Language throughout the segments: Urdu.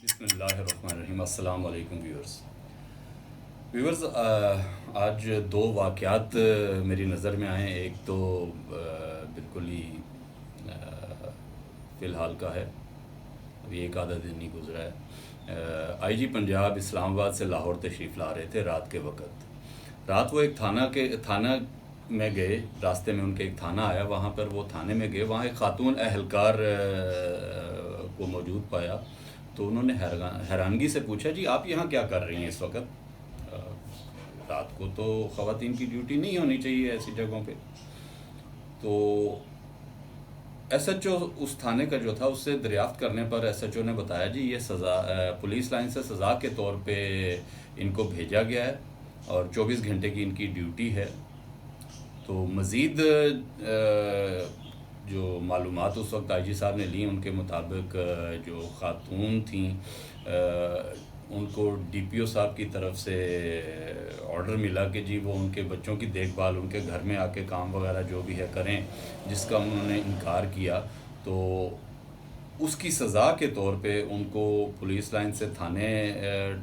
بسم اللہ الرحمن الرحیم۔ السلام علیکم ویورز، آج دو واقعات میری نظر میں آئے ہیں۔ ایک تو بالکل ہی فی الحال کا ہے، ابھی ایک آدھا دن نہیں گزرا ہے۔ آئی جی پنجاب اسلام آباد سے لاہور تشریف لا رہے تھے رات کے وقت۔ رات وہ ایک تھانہ میں گئے، راستے میں ان کے ایک تھانہ آیا، وہاں پر وہ تھانے میں گئے، وہاں ایک خاتون اہلکار کو موجود پایا، تو انہوں نے حیرانگی سے پوچھا، جی آپ یہاں کیا کر رہی ہیں اس وقت؟ رات کو تو خواتین کی ڈیوٹی نہیں ہونی چاہیے ایسی جگہوں پہ۔ تو ایس ایچ او اس تھانے کا جو تھا، اس سے دریافت کرنے پر ایس ایچ او نے بتایا، جی یہ سزا پولیس لائن سے سزا کے طور پہ ان کو بھیجا گیا ہے اور 24 گھنٹے کی ان کی ڈیوٹی ہے۔ تو مزید جو معلومات اس وقت آئی جی صاحب نے لی، ان کے مطابق جو خاتون تھیں ان کو ڈی پی او صاحب کی طرف سے آرڈر ملا کہ جی وہ ان کے بچوں کی دیکھ بھال ان کے گھر میں آ کے کام وغیرہ جو بھی ہے کریں، جس کا انہوں نے انکار کیا۔ تو اس کی سزا کے طور پہ ان کو پولیس لائن سے تھانے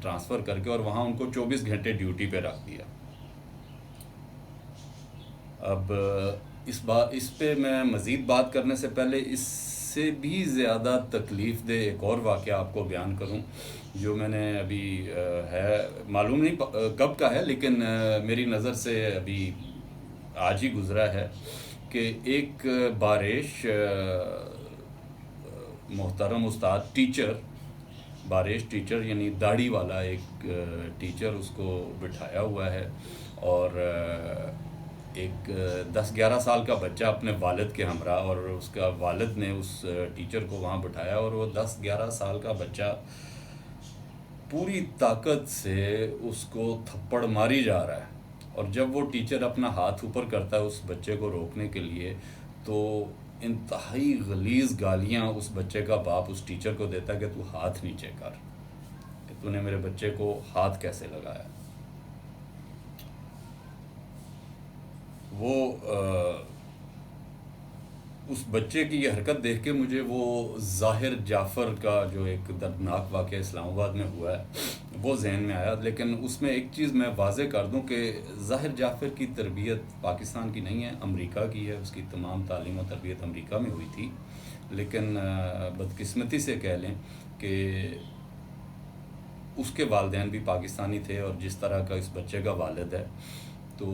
ٹرانسفر کر کے اور وہاں ان کو 24 گھنٹے ڈیوٹی پہ رکھ دیا۔ اب اس پہ میں مزید بات کرنے سے پہلے اس سے بھی زیادہ تکلیف دہ ایک اور واقعہ آپ کو بیان کروں، جو میں نے ابھی ہے معلوم نہیں کب کا ہے، لیکن میری نظر سے ابھی آج ہی گزرا ہے کہ ایک باریش محترم استاد ٹیچر، باریش ٹیچر یعنی داڑھی والا ایک ٹیچر، اس کو بٹھایا ہوا ہے اور ایک 10-11 سال کا بچہ اپنے والد کے ہمراہ، اور اس کا والد نے اس ٹیچر کو وہاں بٹھایا اور وہ 10-11 سال کا بچہ پوری طاقت سے اس کو تھپڑ ماری جا رہا ہے، اور جب وہ ٹیچر اپنا ہاتھ اوپر کرتا ہے اس بچے کو روکنے کے لیے، تو انتہائی غلیظ گالیاں اس بچے کا باپ اس ٹیچر کو دیتا ہے کہ تو ہاتھ نیچے کر، کہ تو نے میرے بچے کو ہاتھ کیسے لگایا۔ وہ اس بچے کی یہ حرکت دیکھ کے مجھے وہ ظاہر جعفر کا جو ایک دردناک واقعہ اسلام آباد میں ہوا ہے وہ ذہن میں آیا۔ لیکن اس میں ایک چیز میں واضح کر دوں کہ ظاہر جعفر کی تربیت پاکستان کی نہیں ہے، امریکہ کی ہے، اس کی تمام تعلیم و تربیت امریکہ میں ہوئی تھی۔ لیکن بدقسمتی سے کہہ لیں کہ اس کے والدین بھی پاکستانی تھے، اور جس طرح کا اس بچے کا والد ہے، تو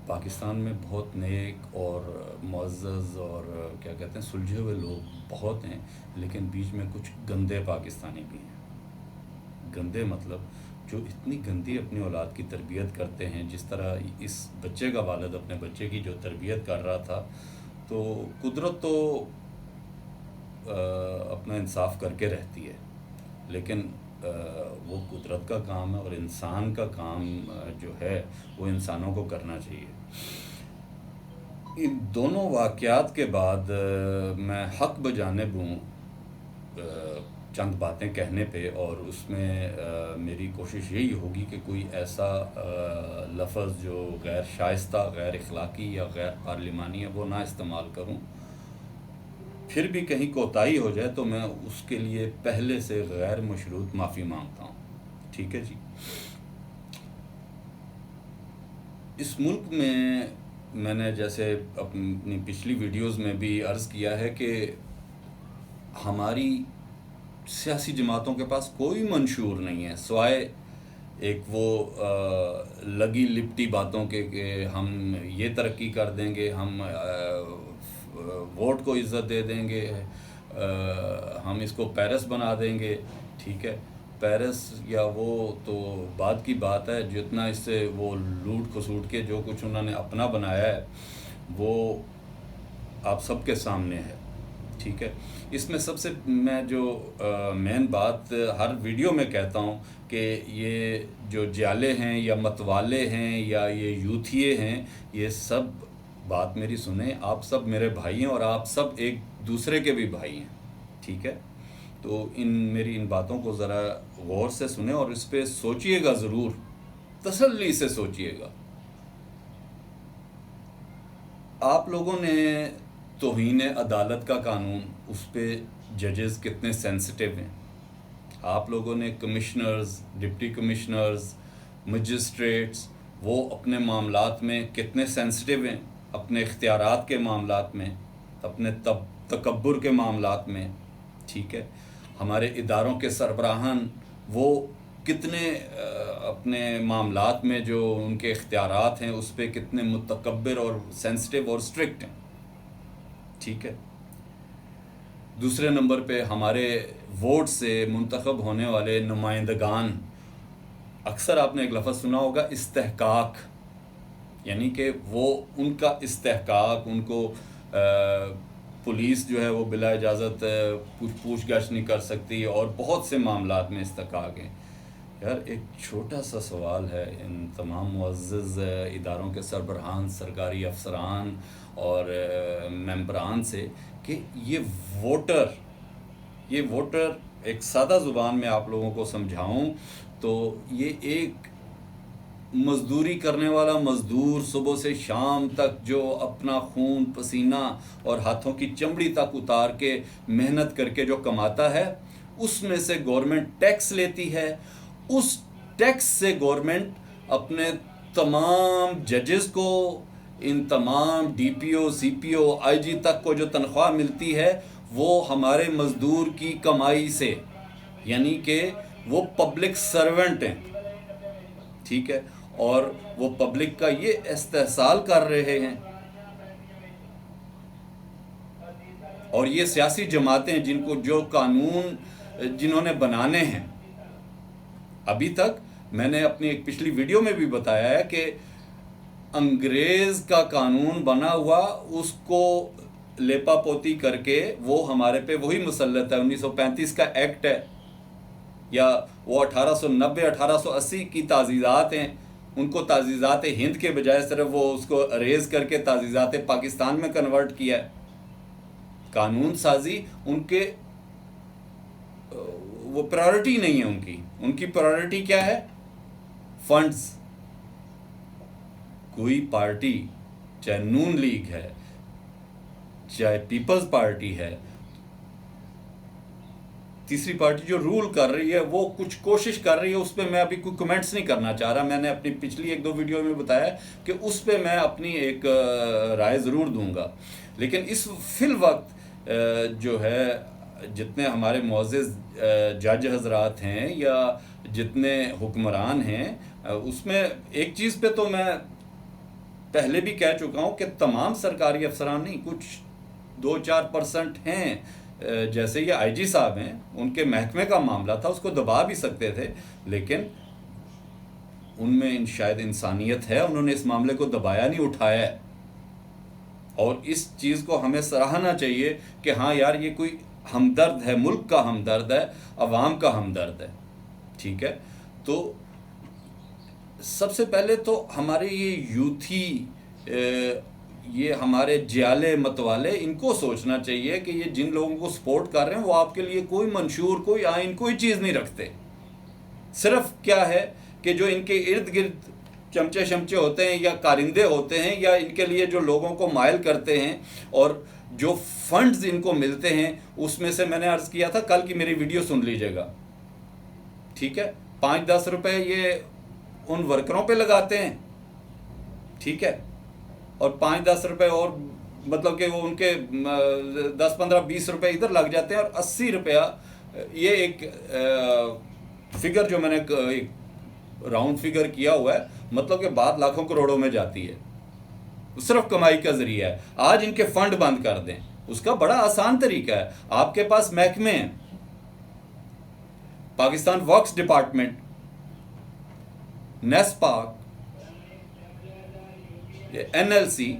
پاکستان میں بہت نیک اور معزز اور کیا کہتے ہیں سلجھے ہوئے لوگ بہت ہیں، لیکن بیچ میں کچھ گندے پاکستانی بھی ہیں۔ گندے مطلب جو اتنی گندی اپنی اولاد کی تربیت کرتے ہیں، جس طرح اس بچے کا والد اپنے بچے کی جو تربیت کر رہا تھا، تو قدرت تو اپنا انصاف کر کے رہتی ہے، لیکن وہ قدرت کا کام ہے، اور انسان کا کام جو ہے وہ انسانوں کو کرنا چاہیے۔ ان دونوں واقعات کے بعد میں حق بجانب ہوں چند باتیں کہنے پہ، اور اس میں میری کوشش یہی ہوگی کہ کوئی ایسا لفظ جو غیر شائستہ، غیر اخلاقی یا غیر پارلیمانی ہے وہ نہ استعمال کروں۔ پھر بھی کہیں کوتاہی ہو جائے تو میں اس کے لیے پہلے سے غیر مشروط معافی مانگتا ہوں، ٹھیک ہے جی۔ اس ملک میں نے جیسے اپنی پچھلی ویڈیوز میں بھی عرض کیا ہے کہ ہماری سیاسی جماعتوں کے پاس کوئی منشور نہیں ہے سوائے ایک وہ لگی لپٹی باتوں کے کہ ہم یہ ترقی کر دیں گے، ہم ووٹ کو عزت دے دیں گے، ہم اس کو پیرس بنا دیں گے، ٹھیک ہے۔ پیرس یا وہ تو بعد کی بات ہے، جتنا اس سے وہ لوٹ کھسوٹ کے جو کچھ انہوں نے اپنا بنایا ہے وہ آپ سب کے سامنے ہے، ٹھیک ہے۔ اس میں سب سے میں جو مین بات ہر ویڈیو میں کہتا ہوں کہ یہ جو جالے ہیں یا متوالے ہیں یا یہ یوتھیے ہیں، یہ سب بات میری سنیں، آپ سب میرے بھائی ہیں اور آپ سب ایک دوسرے کے بھی بھائی ہیں، ٹھیک ہے۔ تو میری ان باتوں کو ذرا غور سے سنیں اور اس پہ سوچئے گا، ضرور تسلی سے سوچئے گا۔ آپ لوگوں نے توہین عدالت کا قانون، اس پہ ججز کتنے سینسٹیو ہیں. آپ لوگوں نے کمشنرز، ڈپٹی کمشنرز، مجسٹریٹس، وہ اپنے معاملات میں کتنے سینسٹیو ہیں، اپنے اختیارات کے معاملات میں، اپنے تکبر کے معاملات میں. ٹھیک ہے، ہمارے اداروں کے سربراہان وہ کتنے اپنے معاملات میں جو ان کے اختیارات ہیں اس پہ کتنے متکبر اور سینسٹیو اور اسٹرکٹ ہیں. ٹھیک ہے. دوسرے نمبر پہ ہمارے ووٹ سے منتخب ہونے والے نمائندگان، اکثر آپ نے ایک لفظ سنا ہوگا استحقاق، یعنی کہ وہ ان کا استحقاق، ان کو پولیس جو ہے وہ بلا اجازت پوچھ گچھ نہیں کر سکتی، اور بہت سے معاملات میں استحقاق ہیں. یار ایک چھوٹا سا سوال ہے ان تمام معزز اداروں کے سربراہان، سرکاری افسران اور ممبران سے، کہ یہ ووٹر ایک سادہ زبان میں آپ لوگوں کو سمجھاؤں تو یہ ایک مزدوری کرنے والا مزدور صبح سے شام تک جو اپنا خون پسینہ اور ہاتھوں کی چمڑی تک اتار کے محنت کر کے جو کماتا ہے، اس میں سے گورنمنٹ ٹیکس لیتی ہے. اس ٹیکس سے گورنمنٹ اپنے تمام ججز کو، ان تمام ڈی پی او، سی پی او، آئی جی تک کو جو تنخواہ ملتی ہے وہ ہمارے مزدور کی کمائی سے، یعنی کہ وہ پبلک سرونٹ ہیں. ٹھیک ہے، اور وہ پبلک کا یہ استحصال کر رہے ہیں. اور یہ سیاسی جماعتیں جن کو جو قانون جنہوں نے بنانے ہیں، ابھی تک میں نے اپنی ایک پچھلی ویڈیو میں بھی بتایا ہے کہ انگریز کا قانون بنا ہوا، اس کو لیپا پوتی کر کے وہ ہمارے پہ وہی مسلط ہے. 1935 کا ایکٹ ہے، یا وہ 1890 1880 کی تعزیزات ہیں. ان کو تعزیزات ہند کے بجائے صرف وہ اس کو اریز کر کے تعزیزات پاکستان میں کنورٹ کیا ہے. قانون سازی ان کے وہ پرائورٹی نہیں ہے. ان کی پرائورٹی کیا ہے؟ فنڈز. کوئی پارٹی، چاہے نون لیگ ہے، چاہے پیپلز پارٹی ہے، تیسری پارٹی جو رول کر رہی ہے، وہ کچھ کوشش کر رہی ہے. اس پہ میں ابھی کوئی کمنٹس نہیں کرنا چاہ رہا. میں نے اپنی پچھلی 1-2 ویڈیو میں بتایا کہ اس پہ میں اپنی ایک رائے ضرور دوں گا. لیکن اس فی الوقت جو ہے جتنے ہمارے معزز جج حضرات ہیں یا جتنے حکمران ہیں، اس میں ایک چیز پہ تو میں پہلے بھی کہہ چکا ہوں کہ تمام سرکاری افسران نہیں، کچھ 2-4% ہیں. جیسے یہ آئی جی صاحب ہیں، ان کے محکمے کا معاملہ تھا، اس کو دبا بھی سکتے تھے، لیکن ان میں شاید انسانیت ہے، انہوں نے اس معاملے کو دبایا نہیں، اٹھایا ہے. اور اس چیز کو ہمیں سراہنا چاہیے کہ ہاں یار یہ کوئی ہمدرد ہے، ملک کا ہمدرد ہے، عوام کا ہمدرد ہے. ٹھیک ہے. تو سب سے پہلے تو ہمارے یہ یوتھی، یہ ہمارے جیالے متوالے، ان کو سوچنا چاہیے کہ یہ جن لوگوں کو سپورٹ کر رہے ہیں وہ آپ کے لیے کوئی منشور، کوئی آئین، کوئی چیز نہیں رکھتے. صرف کیا ہے کہ جو ان کے ارد گرد چمچے شمچے ہوتے ہیں یا کارندے ہوتے ہیں، یا ان کے لیے جو لوگوں کو مائل کرتے ہیں، اور جو فنڈز ان کو ملتے ہیں، اس میں سے میں نے عرض کیا تھا، کل کی میری ویڈیو سن لیجئے گا. ٹھیک ہے. 5-10 روپے یہ ان ورکروں پہ لگاتے ہیں. ٹھیک ہے. اور 5-10 روپے اور مطلب کہ وہ ان کے 10-15-20 روپے ادھر لگ جاتے ہیں، اور 80 روپیہ یہ ایک فگر جو میں نے راؤنڈ فگر کیا ہوا ہے، مطلب کہ بات لاکھوں کروڑوں میں جاتی ہے. صرف کمائی کا ذریعہ ہے. آج ان کے فنڈ بند کر دیں، اس کا بڑا آسان طریقہ ہے. آپ کے پاس محکمے ہیں، Pakistan works department, NESPAK, N L C,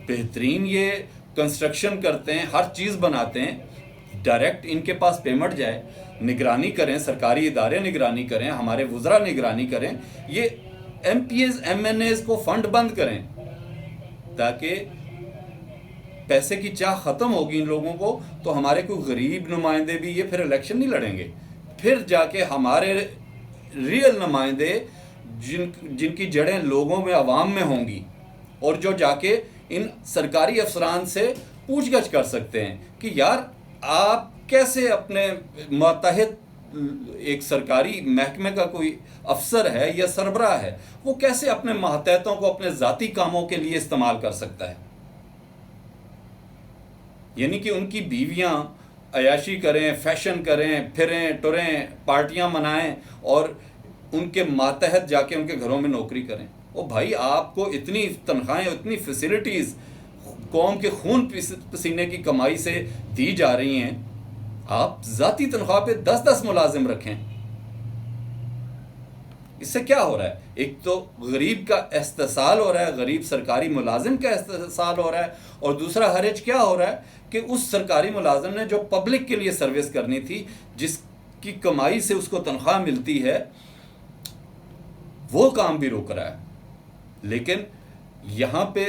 بہترین یہ کنسٹرکشن کرتے ہیں، ہر چیز بناتے ہیں. ڈائریکٹ ان کے پاس پیمنٹ جائے، نگرانی کریں، سرکاری ادارے نگرانی کریں، ہمارے وزراء نگرانی کریں. یہ M P As, M N As کو فنڈ بند کریں، تاکہ پیسے کی چاہ ختم ہوگی ان لوگوں کو، تو ہمارے کوئی غریب نمائندے بھی یہ پھر الیکشن نہیں لڑیں گے. پھر جا کے ہمارے ریئل نمائندے جن کی جڑیں لوگوں میں، عوام میں ہوں گی، اور جو جا کے ان سرکاری افسران سے پوچھ گچھ کر سکتے ہیں کہ یار آپ کیسے اپنے ماتحت ایک سرکاری محکمے کا کوئی افسر ہے یا سربراہ ہے، وہ کیسے اپنے ماتحتوں کو اپنے ذاتی کاموں کے لیے استعمال کر سکتا ہے؟ یعنی کہ ان کی بیویاں عیاشی کریں، فیشن کریں، پھریں ٹریں، پارٹیاں منائیں، اور ان کے ماتحت جا کے ان کے گھروں میں نوکری کریں۔ او بھائی، آپ کو اتنی تنخواہیں، اتنی فیسلٹیز قوم کے خون پسینے کی کمائی سے دی جا رہی ہیں، آپ ذاتی تنخواہ پہ 10 ملازم رکھیں۔ اس سے کیا ہو رہا ہے؟ ایک تو غریب کا استحصال ہو رہا ہے، غریب سرکاری ملازم کا استحصال ہو رہا ہے، اور دوسرا حرج کیا ہو رہا ہے کہ اس سرکاری ملازم نے جو پبلک کے لیے سروس کرنی تھی، جس کی کمائی سے اس کو تنخواہ ملتی ہے، وہ کام بھی رک رہا ہے۔ لیکن یہاں پہ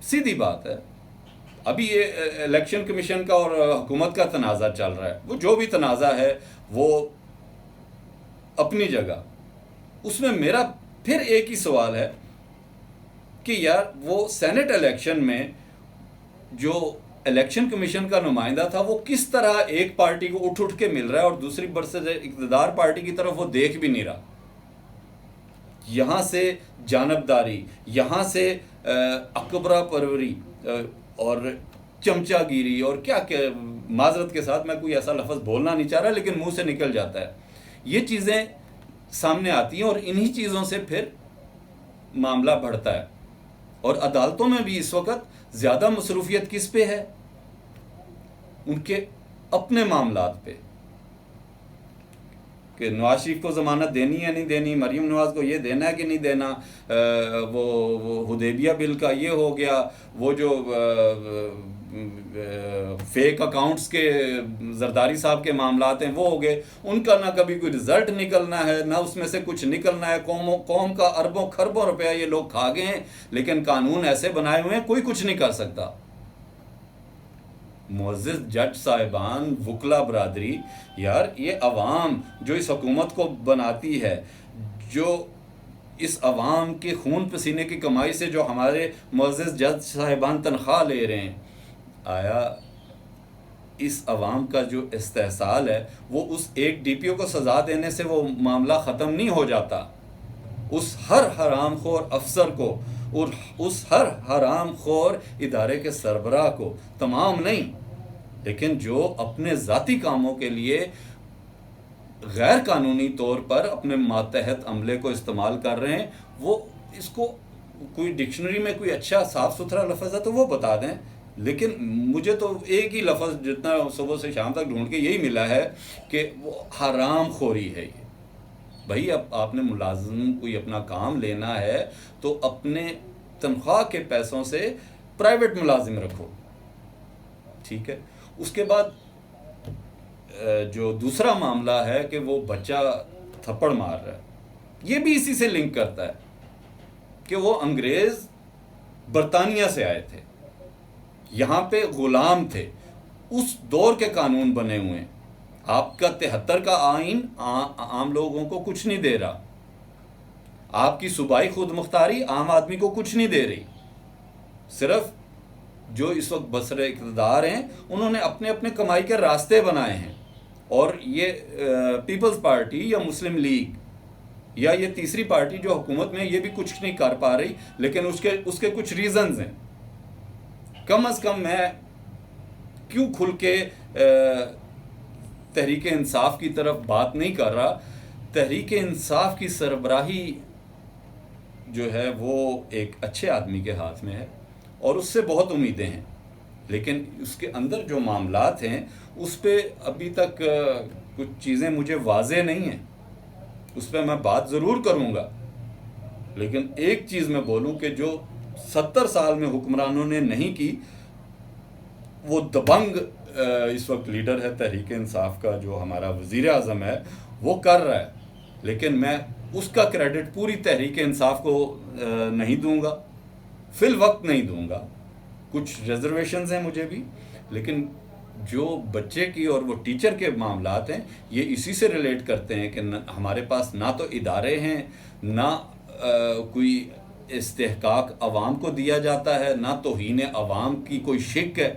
سیدھی بات ہے، ابھی یہ الیکشن کمیشن کا اور حکومت کا تنازع چل رہا ہے، وہ جو بھی تنازع ہے وہ اپنی جگہ، اس میں میرا پھر ایک ہی سوال ہے کہ یار وہ سینٹ الیکشن میں جو الیکشن کمیشن کا نمائندہ تھا، وہ کس طرح ایک پارٹی کو اٹھ کے مل رہا ہے اور دوسری برسر اقتدار پارٹی کی طرف وہ دیکھ بھی نہیں رہا۔ یہاں سے جانبداری، یہاں سے اکبرہ پروری اور چمچہ گیری، اور کیا کہ معذرت کے ساتھ میں کوئی ایسا لفظ بولنا نہیں چاہ رہا لیکن منہ سے نکل جاتا ہے، یہ چیزیں سامنے آتی ہیں، اور انہی چیزوں سے پھر معاملہ بڑھتا ہے۔ اور عدالتوں میں بھی اس وقت زیادہ مصروفیت کس پہ ہے؟ ان کے اپنے معاملات پہ، کہ نواز شریف کو ضمانت دینی ہے نہیں دینی، مریم نواز کو یہ دینا ہے کہ نہیں دینا، وہ حدیبیہ بل کا یہ ہو گیا، وہ جو فیک اکاؤنٹس کے زرداری صاحب کے معاملات ہیں وہ ہو گئے، ان کا نہ کبھی کوئی رزلٹ نکلنا ہے، نہ اس میں سے کچھ نکلنا ہے۔ قوم کا اربوں خربوں روپیہ یہ لوگ کھا گئے ہیں، لیکن قانون ایسے بنائے ہوئے ہیں کوئی کچھ نہیں کر سکتا۔ معزز جج صاحبان، وکلا برادری، یار یہ عوام جو اس حکومت کو بناتی ہے، جو اس عوام کے خون پسینے کی کمائی سے جو ہمارے معزز جج صاحبان تنخواہ لے رہے ہیں، آیا اس عوام کا جو استحصال ہے وہ اس ایک ڈی پی او کو سزا دینے سے وہ معاملہ ختم نہیں ہو جاتا؟ اس ہر حرام خور افسر کو اور اس ہر حرام خور ادارے کے سربراہ کو، تمام نہیں لیکن جو اپنے ذاتی کاموں کے لیے غیر قانونی طور پر اپنے ماتحت عملے کو استعمال کر رہے ہیں، وہ اس کو کوئی ڈکشنری میں کوئی اچھا صاف ستھرا لفظ ہے تو وہ بتا دیں۔ لیکن مجھے تو ایک ہی لفظ جتنا صبح سے شام تک ڈھونڈ کے یہی ملا ہے کہ وہ حرام خوری ہے۔ یہ بھائی، اب آپ نے ملازم کوئی اپنا کام لینا ہے تو اپنے تنخواہ کے پیسوں سے پرائیویٹ ملازم رکھو، ٹھیک ہے؟ اس کے بعد جو دوسرا معاملہ ہے کہ وہ بچہ تھپڑ مار رہا ہے، یہ بھی اسی سے لنک کرتا ہے کہ وہ انگریز برطانیہ سے آئے تھے، یہاں پہ غلام تھے، اس دور کے قانون بنے ہوئے ہیں۔ آپ کا 73 کا آئین عام لوگوں کو کچھ نہیں دے رہا، آپ کی صوبائی خود مختاری عام آدمی کو کچھ نہیں دے رہی، صرف جو اس وقت بسر اقتدار ہیں انہوں نے اپنے اپنے کمائی کے راستے بنائے ہیں، اور یہ پیپلز پارٹی یا مسلم لیگ یا یہ تیسری پارٹی جو حکومت میں، یہ بھی کچھ نہیں کر پا رہی، لیکن اس کے کچھ ریزنز ہیں۔ کم از کم میں کیوں کھل کے تحریک انصاف کی طرف بات نہیں کر رہا؟ تحریک انصاف کی سربراہی جو ہے وہ ایک اچھے آدمی کے ہاتھ میں ہے اور اس سے بہت امیدیں ہیں، لیکن اس کے اندر جو معاملات ہیں اس پہ ابھی تک کچھ چیزیں مجھے واضح نہیں ہیں، اس پہ میں بات ضرور کروں گا۔ لیکن ایک چیز میں بولوں کہ جو 70 سال میں حکمرانوں نے نہیں کی، وہ دبنگ اس وقت لیڈر ہے تحریک انصاف کا، جو ہمارا وزیر اعظم ہے، وہ کر رہا ہے، لیکن میں اس کا کریڈٹ پوری تحریک انصاف کو نہیں دوں گا، فی الوقت نہیں دوں گا، کچھ ریزرویشنز ہیں مجھے بھی، لیکن جو بچے کی اور وہ ٹیچر کے معاملات ہیں یہ اسی سے ریلیٹ کرتے ہیں کہ ہمارے پاس نہ تو ادارے ہیں، نہ کوئی استحقاق عوام کو دیا جاتا ہے، نہ توہین عوام کی کوئی شک ہے.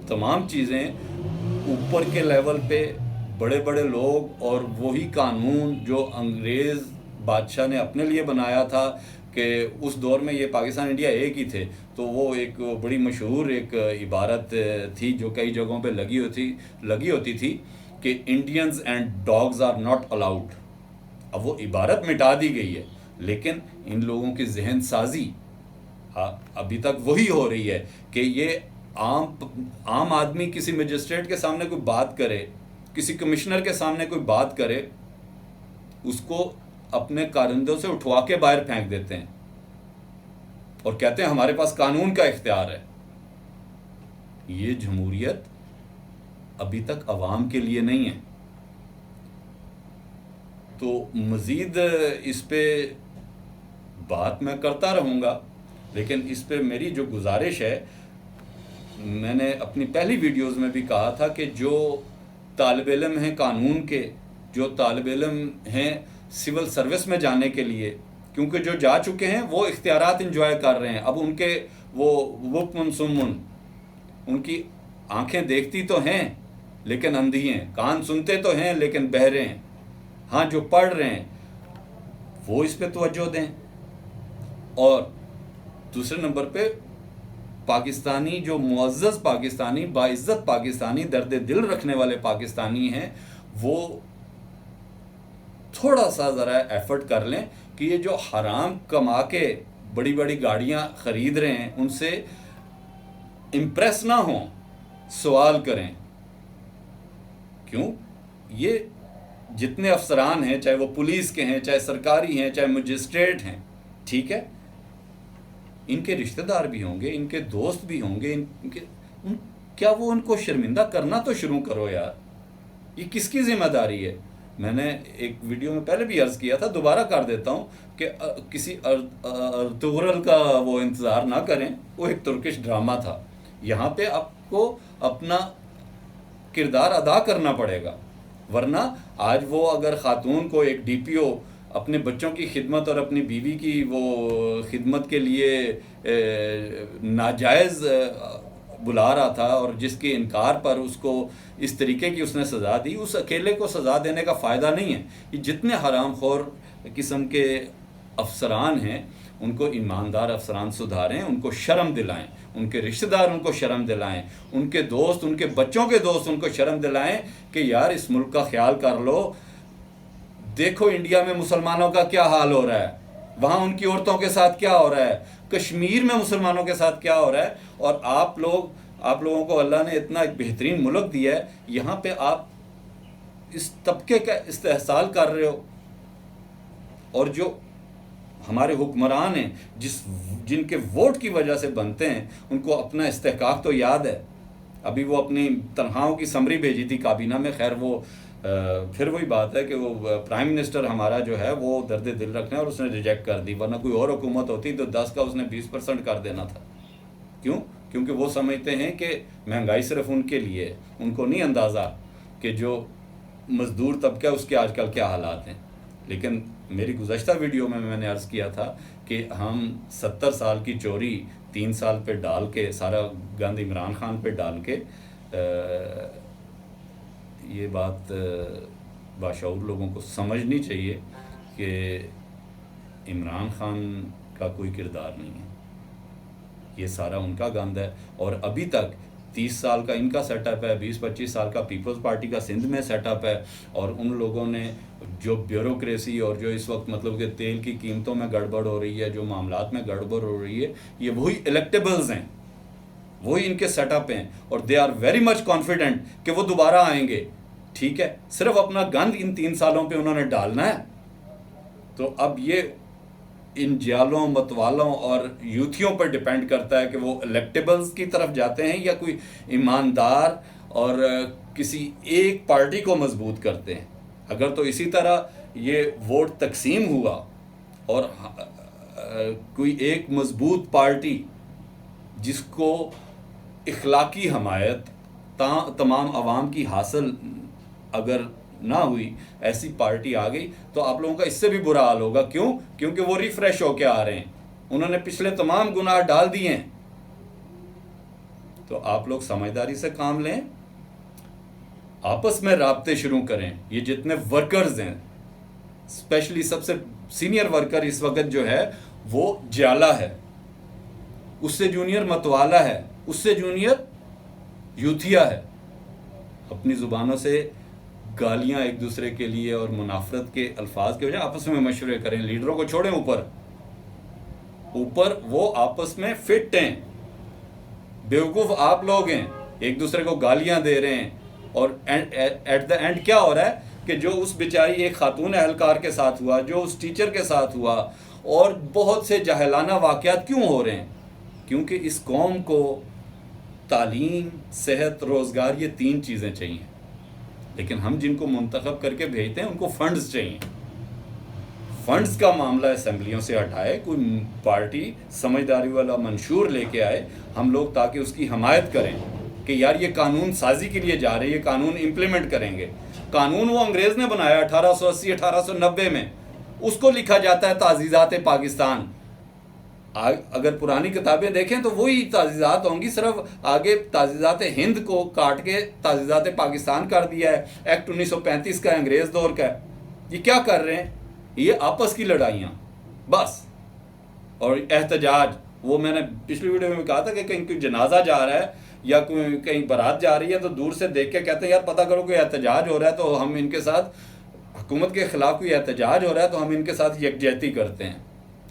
تمام چیزیں اوپر کے لیول پہ بڑے بڑے لوگ اور وہی قانون جو انگریز بادشاہ نے اپنے لیے بنایا تھا کہ اس دور میں یہ پاکستان انڈیا ایک ہی تھے، تو وہ ایک بڑی مشہور ایک عبارت تھی جو کئی جگہوں پہ لگی ہوتی تھی کہ Indians and dogs are not allowed. اب وہ عبارت مٹا دی گئی ہے، لیکن ان لوگوں کی ذہن سازی ابھی تک وہی ہو رہی ہے کہ یہ عام آدمی کسی مجسٹریٹ کے سامنے کوئی بات کرے، کسی کمشنر کے سامنے کوئی بات کرے، اس کو اپنے کارندوں سے اٹھوا کے باہر پھینک دیتے ہیں اور کہتے ہیں ہمارے پاس قانون کا اختیار ہے. یہ جمہوریت ابھی تک عوام کے لیے نہیں ہے. تو مزید اس پہ بات میں کرتا رہوں گا، لیکن اس پہ میری جو گزارش ہے، میں نے اپنی پہلی ویڈیوز میں بھی کہا تھا کہ جو طالب علم ہیں قانون کے، جو طالب علم ہیں سول سروس میں جانے کے لیے، کیونکہ جو جا چکے ہیں وہ اختیارات انجوائے کر رہے ہیں. اب ان کے وہ وقمن سمن، ان کی آنکھیں دیکھتی تو ہیں لیکن اندھی ہیں، کان سنتے تو ہیں لیکن بہرے ہیں. ہاں جو پڑھ رہے ہیں وہ اس پہ توجہ دیں. اور دوسرے نمبر پہ پاکستانی جو معزز پاکستانی، باعزت پاکستانی، درد دل رکھنے والے پاکستانی ہیں، وہ تھوڑا سا ذرا ایفرٹ کر لیں کہ یہ جو حرام کما کے بڑی بڑی گاڑیاں خرید رہے ہیں ان سے امپریس نہ ہوں، سوال کریں. کیوں؟ یہ جتنے افسران ہیں، چاہے وہ پولیس کے ہیں، چاہے سرکاری ہیں، چاہے مجسٹریٹ ہیں، ٹھیک ہے، ان کے رشتہ دار بھی ہوں گے، ان کے دوست بھی ہوں گے، کیا وہ ان کو شرمندہ کرنا تو شروع کرو یار. یہ کس کی ذمہ داری ہے؟ میں نے ایک ویڈیو میں پہلے بھی عرض کیا تھا، دوبارہ کر دیتا ہوں کہ کسی ارطغرل کا وہ انتظار نہ کریں. وہ ایک ترکش ڈرامہ تھا. یہاں پہ آپ کو اپنا کردار ادا کرنا پڑے گا، ورنہ آج وہ اگر خاتون کو ایک ڈی پی او اپنے بچوں کی خدمت اور اپنی بیوی کی وہ خدمت کے لیے ناجائز بلا رہا تھا اور جس کے انکار پر اس کو اس طریقے کی اس نے سزا دی، اس اکیلے کو سزا دینے کا فائدہ نہیں ہے. یہ جتنے حرام خور قسم کے افسران ہیں ان کو ایماندار افسران سدھاریں، ان کو شرم دلائیں، ان کے رشتہ دار ان کو شرم دلائیں، ان کے دوست، ان کے بچوں کے دوست ان کو شرم دلائیں کہ یار اس ملک کا خیال کر لو. دیکھو انڈیا میں مسلمانوں کا کیا حال ہو رہا ہے، وہاں ان کی عورتوں کے ساتھ کیا ہو رہا ہے، کشمیر میں مسلمانوں کے ساتھ کیا ہو رہا ہے. اور آپ لوگوں کو اللہ نے اتنا ایک بہترین ملک دیا ہے، یہاں پہ آپ اس طبقے کا استحصال کر رہے ہو. اور جو ہمارے حکمران ہیں جن کے ووٹ کی وجہ سے بنتے ہیں، ان کو اپنا استحقاق تو یاد ہے. ابھی وہ اپنی تنخواہوں کی سمری بھیجی تھی کابینہ میں. خیر وہ پھر وہی بات ہے کہ وہ پرائم منسٹر ہمارا جو ہے وہ درد دل رکھنا ہے اور اس نے ریجیکٹ کر دی، ورنہ کوئی اور حکومت ہوتی تو 10 کا اس نے 20% کر دینا تھا. کیوں؟ کیونکہ وہ سمجھتے ہیں کہ مہنگائی صرف ان کے لیے، ان کو نہیں اندازہ کہ جو مزدور طبقہ اس کے آج کل کیا حالات ہیں. لیکن میری گزشتہ ویڈیو میں نے عرض کیا تھا کہ ہم 70 سال کی چوری 3 سال پہ ڈال کے، سارا گند عمران خان پہ ڈال کے، یہ بات باشعور لوگوں کو سمجھنی چاہیے کہ عمران خان کا کوئی کردار نہیں ہے، یہ سارا ان کا گند ہے. اور ابھی تک 30 سال کا ان کا سیٹ اپ ہے، 20-25 سال کا پیپلز پارٹی کا سندھ میں سیٹ اپ ہے. اور ان لوگوں نے جو بیوروکریسی اور جو اس وقت مطلب کہ تیل کی قیمتوں میں گڑبڑ ہو رہی ہے، جو معاملات میں گڑبڑ ہو رہی ہے، یہ وہی الیکٹیبلز ہیں، وہی ان کے سیٹ اپ ہیں. اور they are very much confident کہ وہ دوبارہ آئیں گے. ٹھیک ہے، صرف اپنا گند ان 3 سالوں پہ انہوں نے ڈالنا ہے. تو اب یہ ان جالوں، متوالوں اور یوتھیوں پر ڈیپینڈ کرتا ہے کہ وہ الیکٹیبلز کی طرف جاتے ہیں یا کوئی ایماندار اور کسی ایک پارٹی کو مضبوط کرتے ہیں. اگر تو اسی طرح یہ ووٹ تقسیم ہوا اور کوئی ایک مضبوط پارٹی جس کو اخلاقی حمایت تمام عوام کی حاصل اگر نہ ہوئی، ایسی پارٹی آ گئی تو آپ لوگوں کا اس سے بھی برا حال ہوگا. کیوں؟ کیونکہ وہ ریفریش ہو کے آ رہے ہیں. انہوں نے پچھلے تمام گناہ ڈال دیے ہیں. تو آپ لوگ سمجھداری سے کام لیں, آپس میں رابطے شروع کریں. یہ جتنے ورکرز ہیں, اسپیشلی سب سے سینئر ورکر اس وقت جو ہے وہ جیالہ ہے, اس سے جونیئر متوالا ہے, اس سے جونیئر یوتھیا ہے. اپنی زبانوں سے گالیاں ایک دوسرے کے لیے اور منافرت کے الفاظ کے وجہ آپس میں مشورے کریں. لیڈروں کو چھوڑیں اوپر وہ آپس میں فٹ ہیں. بیوقوف آپ لوگ ہیں, ایک دوسرے کو گالیاں دے رہے ہیں, اور ایٹ دا اینڈ کیا ہو رہا ہے کہ جو اس بیچاری ایک خاتون اہلکار کے ساتھ ہوا, جو اس ٹیچر کے ساتھ ہوا, اور بہت سے جاہلانہ واقعات کیوں ہو رہے ہیں؟ کیونکہ اس قوم کو تعلیم, صحت, روزگار, یہ 3 چیزیں چاہیے. لیکن ہم جن کو منتخب کر کے بھیجتے ہیں ان کو فنڈز چاہیے. فنڈز کا معاملہ اسمبلیوں سے ہٹائے, کوئی پارٹی سمجھداری والا منشور لے کے آئے ہم لوگ, تاکہ اس کی حمایت کریں کہ یار یہ قانون سازی کے لیے جا رہے, یہ قانون امپلیمنٹ کریں گے. قانون وہ انگریز نے بنایا 1880 1890 میں, اس کو لکھا جاتا ہے تعزیزات پاکستان. اگر پرانی کتابیں دیکھیں تو وہی تعزیزات ہوں گی, صرف آگے تعزیزات ہند کو کاٹ کے تعزیزات پاکستان کر دیا ہے. ایکٹ 1935 کا انگریز دور کا ہے. یہ کیا کر رہے ہیں؟ یہ آپس کی لڑائیاں بس. اور احتجاج, وہ میں نے پچھلی ویڈیو میں کہا تھا کہ کہیں کوئی جنازہ جا رہا ہے یا کوئی کہیں بارات جا رہی ہے تو دور سے دیکھ کے کہتے ہیں یار پتہ کرو کوئی احتجاج ہو رہا ہے تو ہم ان کے ساتھ, حکومت کے خلاف کوئی احتجاج ہو رہا ہے تو ہم ان کے ساتھ یکجہتی کرتے ہیں.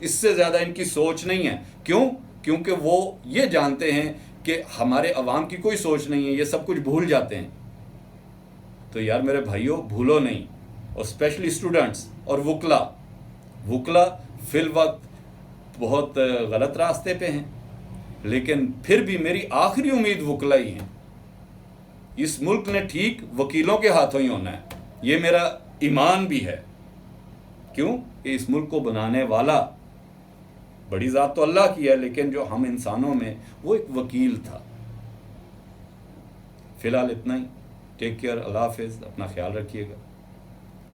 اس سے زیادہ ان کی سوچ نہیں ہے. کیوں؟ کیونکہ وہ یہ جانتے ہیں کہ ہمارے عوام کی کوئی سوچ نہیں ہے, یہ سب کچھ بھول جاتے ہیں. تو یار میرے بھائیوں, بھولو نہیں. اور اسپیشلی اسٹوڈنٹس اور وکلا فی الوقت بہت غلط راستے پہ ہیں, لیکن پھر بھی میری آخری امید وکلا ہی ہیں. اس ملک نے ٹھیک وکیلوں کے ہاتھوں ہی ہونا ہے, یہ میرا ایمان بھی ہے. کیوں کہ اس ملک کو بنانے والا بڑی ذات تو اللہ کی ہے, لیکن جو ہم انسانوں میں وہ ایک وکیل تھا. فی الحال اتنا ہی. ٹیک کیئر, اللہ حافظ, اپنا خیال رکھیے گا.